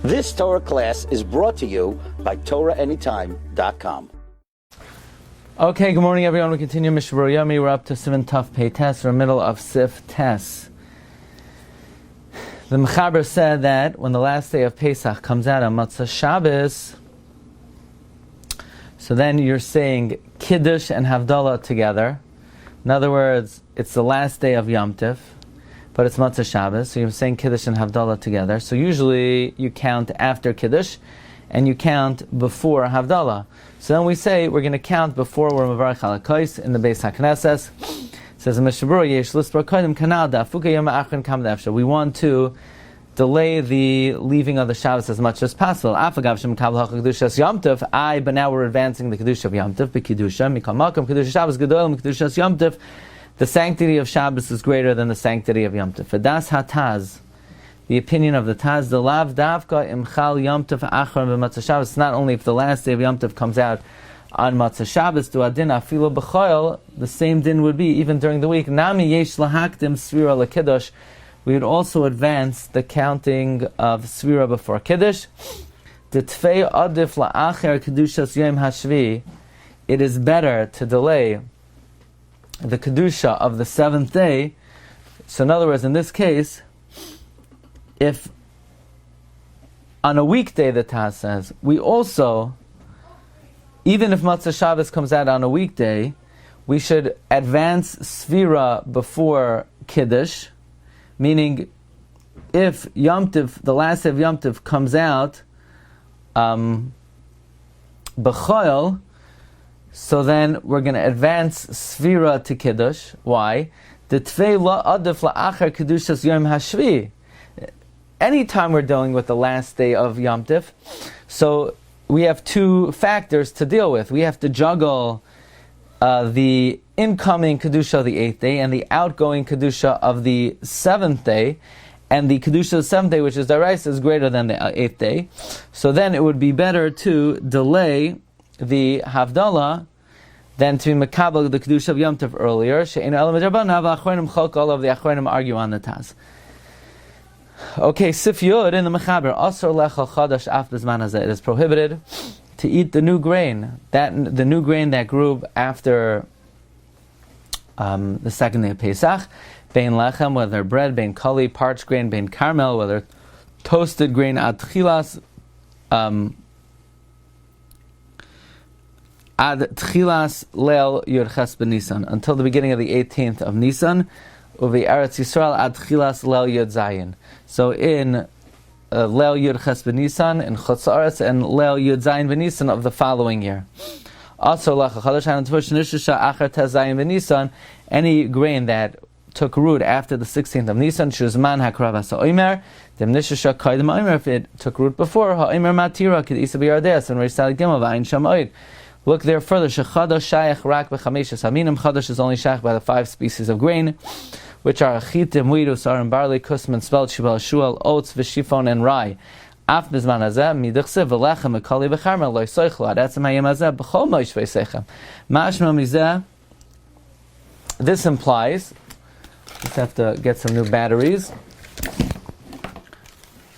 This Torah class is brought to you by TorahAnytime.com. Okay, good morning everyone. We continue Mishna Berura Yomi. We're up to Sivan Taf Pei Tes. We're in the middle of Sif Tes. The Mechaber said that when the last day of Pesach comes out on Matzah Shabbos, so then you're saying Kiddush and Havdalah together. In other words, it's the last day of Yom Tif, but it's Matzah Shabbos, so you're saying Kiddush and Havdalah together. So usually you count after Kiddush, and you count before Havdalah. So then we say we're going to count before we're Mavarech Halakos in the Beis HaKnesses. Says in Mishna Berura, Yesh Lisbar Kodim Kanal Dafuka Yom Achron Kam Dafsha. We want to delay the leaving of the Shabbos as much as possible. Afagav Shem Kabel HaKadushas Yom Tov. But now we're advancing the Kedusha of Yom Tov. B'Kedusha Mikal Malkam Kedusha Shabbos Gedolim Kedushas Yom Tov. The sanctity of Shabbos is greater than the sanctity of Yom Tov. Fadas HaTaz, the opinion of the Taz, the Lav Davka Imchal Yom Tov Achron B'Matzah Shabbos. It's not only if the last day of Yom Tov comes out on Matzah Shabbos, do Adin Afilo B'Choil, the same din would be even during the week. Nami Yesh Lahakdim Svira LaKiddush. We would also advance the counting of Svira before Kiddush. The Tfei Adif La'acher Kedushas Yom Hashvi. It is better to delay the Kedusha of the seventh day. So in other words, in this case, if on a weekday, the Taz says, we also, even if Matzah Shabbos comes out on a weekday, we should advance Svira before Kiddush, meaning if Yom Tov, the last day of Yom Tov comes out B'choil, so then we're going to advance Svira to Kiddush. Why? The Tvei La Adif La'achar Kedushas Yom Hashvi. Anytime we're dealing with the last day of Yom Tov, so we have two factors to deal with. We have to juggle the incoming Kedusha of the 8th day and the outgoing Kedusha of the 7th day. And the Kedusha of the 7th day, which is Daraisa, is greater than the 8th day. So then it would be better to delay the Havdalah than to be Makabel the Kedusha of Yom Tov earlier. All of the Achronim argue on the Taz. Okay, Sif Yud in the Mechaber, Asor Lechal Chadash Af B'Zman Hazeh. It is prohibited to eat the new grain, the new grain that grew after the second day of Pesach. Bein Lechem, whether bread, Bein Kali, parched grain, Bein Carmel, whether toasted grain, Ad Tchilas, Ad Tchilas Leil Yud Ches B'Nisan, until the beginning of the 18th of Nisan. Uvi Eretz Yisrael Ad Tchilas Leil Yud Zayin. So in Leil Yud Ches B'Nisan, in Chutz Aretz, and Leil Yud Zayin B'Nisan of the following year. Also, any grain that took root after the 16th of Nisan, Shuzman HaKravas HaOimer, Dem Nishusha Kaidem Oimer, if it took root before, HaOimer Matira, Kid Isa B'Yardeas, and Reisali Gimel, V'ayin Sham Oid. Look there further, Shechadash Shayach Rak B'Chameshes Haminim. Chadash is only shayach by the 5 species of grain, which are Achitim, Wheat, Usarim, Barley, Kusman, Spelt, Shibal, Shual, Oats, V'Shifon, and Rye. Af B'Zman Hazeh, Midachsev, V'Lechem, V'Kali, V'Charmel, Lo Yisoichlo, Ad Etzem Hayom Hazeh, B'Chol Moish V'Yisechem. Mashma Mizeh, this implies, just have to get some new batteries.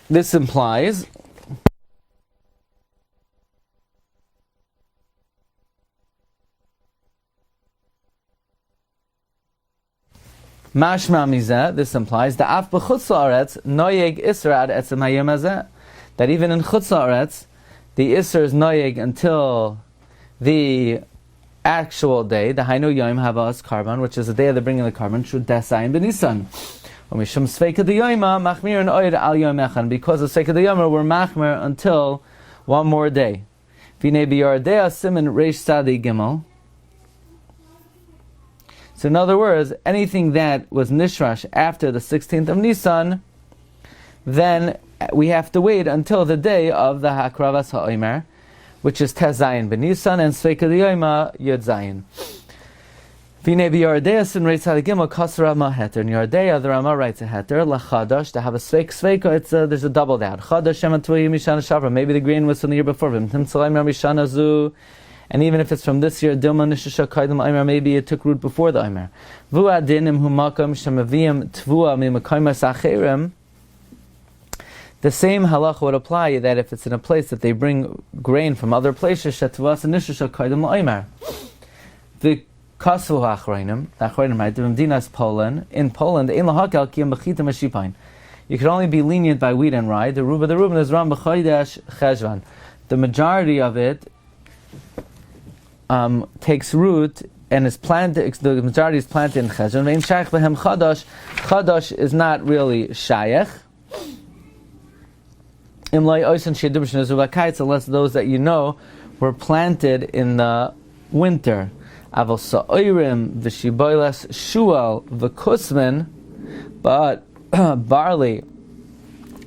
This implies Mashma Mizeh, this implies the Af B'Chutz La'aretz Noyeg Isra Ad Etzem Hayom Hazeh, that even in Chutz La'aretz the Isra is Noyeg until the actual day, the Hainu Yom Havas Karban, which is the day of the bringing of the Karban, Shud Desayin B'Nisan. Mishum Sveika D'Yoyma Machmir and Oid Al Yom Echan. Because of Sveika D'Yoyma, we're Machmir until one more day. V'nei B'Yardea Siman Reish Sadi Gimel. So in other words, anything that was Nishrash after the 16th of Nisan, then we have to wait until the day of the Hakravas HaOimer, which is Tez Zayin B'Nisan, and Sveika D'Yoyma Yud Zayin. V'nei b'Yardea sin reitz haligimel kasser Rama heter. In Yardea, the Rama writes a heter, la Chadash, to have a sveika, there's a double doubt. Chadash shema tuyi mishana shavra. Maybe the grain was from the year before. V'mtim tzalaim mishana zu. And even if it's from this year, Dilma Nishusha Kaidam Aimer, maybe it took root before the Aimer. Vua dinim humakam shemaviyim tvua mimakaimas acherim. The same halacha would apply that if it's in a place that they bring grain from other places, the kasu ha'achronim, the achronim, right, the Mdinas Poland, in Poland, you can only be lenient by wheat and rye. The Reuben is Ram b'chodesh cheshvan. The majority of it takes root and is planted. The majority is planted in cheshvan. Ve'im shayach b'hem chadash. Chadash is not really shayach. Imlay oisan shedubish nezuvakayitz, unless those that you know were planted in the winter. Aval sa'oirim v'shiboilas shual v'kusman, but barley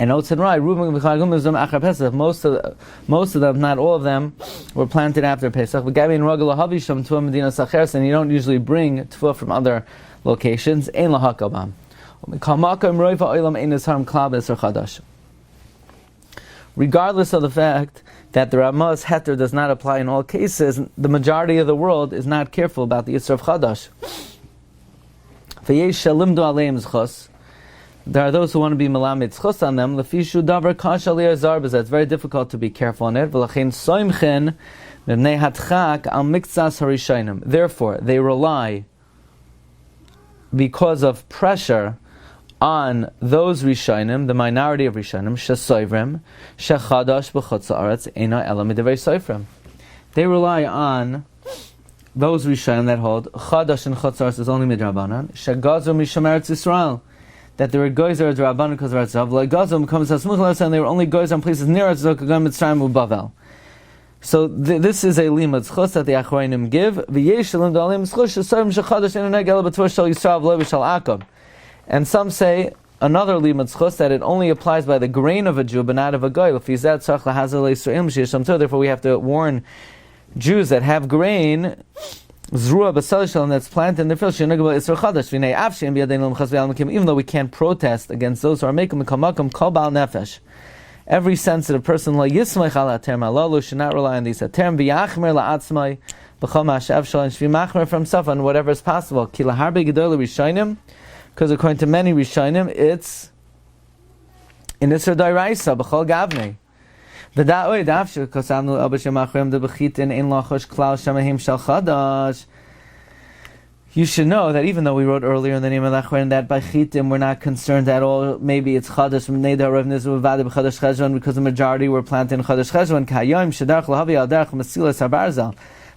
and oats and rye, most of them, not all of them, were planted after Pesach. And you don't usually bring tefillah from other locations. Regardless of the fact that the Ramah's heter does not apply in all cases, the majority of the world is not careful about the Yisr of Chadash. There are those who want to be melamed zchus on them. Lefishu davar kasha li'azar, it's very difficult to be careful on it. V'lachein soimchen mevnei hatchak al miktsas harishayim. Therefore, they rely, because of pressure, on those Rishayim, the minority of Rishayim, shesoivrim, shechadash b'chutz haaretz eina ela midavei soifrim. They rely on those Rishayim that hold chadash and chutz haaretz is only midrabanan, shegazu misham eretz Yisrael, that there were goyzer as Rabbanan because of Eretz like Gazum comes as Smuch, and they were only goyzer on places near Eretz Kagam Mitzrayim u'Bavel. So this is a limud zchus that the Achronim give. V'yesh limud alim zchus shesorim shechadash enu negel b'tvar shel Yisrael v'lo b'shel Akom. And some say another limud zchus that it only applies by the grain of a Jew but not of a goy. L'fizet tzarich lahazeh le'Yisraelim she'yesham Torah. Therefore, we have to warn Jews that have grain. Zrua b'salishal, and that's planted in the field. Even though we can't protest against those who are making mekamakam kol bal nefesh, every sensitive person should not rely on these aterm v'yachmer la'atzmai b'chol ma'ashav shal, and should be machmer for himself on whatever is possible. Ki laharbe gedol rishayim, because according to many rishayim, it's in Isser Dairaisa b'chol gavnei. You should know that even though we wrote earlier in the name of Lachren that by Chitim we're not concerned at all, maybe it's Chadash because the majority were planted in Chadash Cheshvan.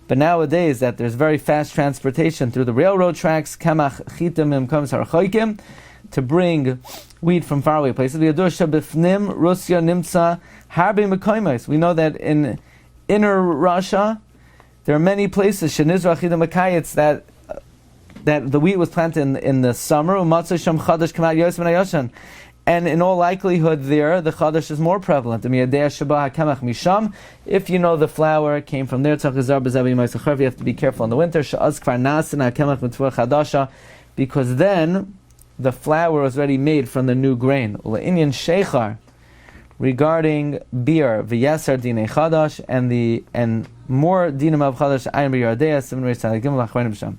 But nowadays that there's very fast transportation through the railroad tracks, Kamach Chitim comes Harchoikim, to bring wheat from faraway places. We know that in inner Russia, there are many places that the wheat was planted in the summer. And in all likelihood there, the Chadash is more prevalent. If you know the flour came from there, you have to be careful in the winter, because then the flour was already made from the new grain. Regarding beer, v'yasar dinei chadash, and more dinim of chadash ayin b'yardea seven reis tzadikim l'achronim b'sham.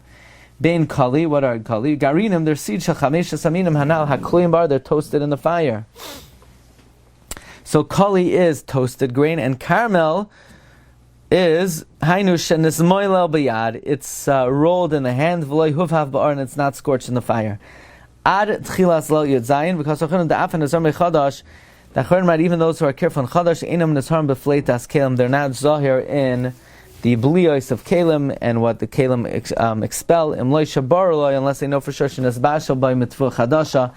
Bein kali, what are kali? Garinim, their seed shel chamesh saminim hanal hakluim bar, they're toasted in the fire. So kali is toasted grain, and carmel is hainu shenismoilel b'yad. It's rolled in the hand, v'loy huvhav ba'ar, and it's not scorched in the fire. Ad tchilas lo yud zayin, because acharon da'afen azar mechadash. The Achronim, even those who are careful in Chadash, Einam Nisharim b'fleitas Kalim, they're not zahir in the bliyos of Kalim and what the Kalim expel, Imloi Shabaruloi, unless they know for sure Shinasbashal by Mitzvah Chadasha,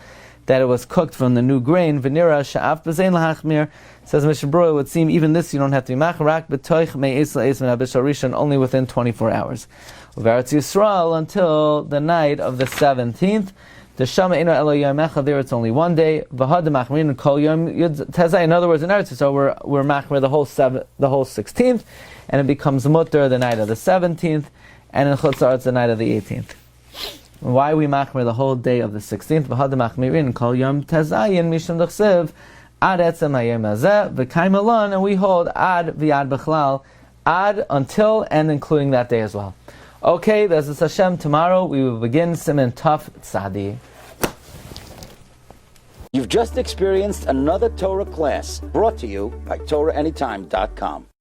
that it was cooked from the new grain. Venira Sha'af B'zein Lahachmir, says Mishna Berura, it would seem even this you don't have to be macharak, but Toich Me'es La'es Min HaBishal Rishon, only within 24 hours. Uveretz Yisrael, until the night of the 17th. The Shama Eno Elo Yom Echad, there it's only one day. V'had Machmirin Kol Yom Yud Tezai. In other words, in Eretz Yisrael we're Machmir the whole 16th, and it becomes Mutter the night of the 17th, and in Chutz La'aretz the night of the 18th. Why we Machmir the whole day of the 16th? V'had Machmirin Kol Yom Tezai Mishum D'Chsev Ad Etzem Hayom Hazeh V'Kaim Alon, and we hold Ad V'Yad B'Chlal, Ad until and including that day as well. Okay, B'ezras Hashem, tomorrow we will begin Siman Taf Tzadi. You've just experienced another Torah class brought to you by TorahAnytime.com.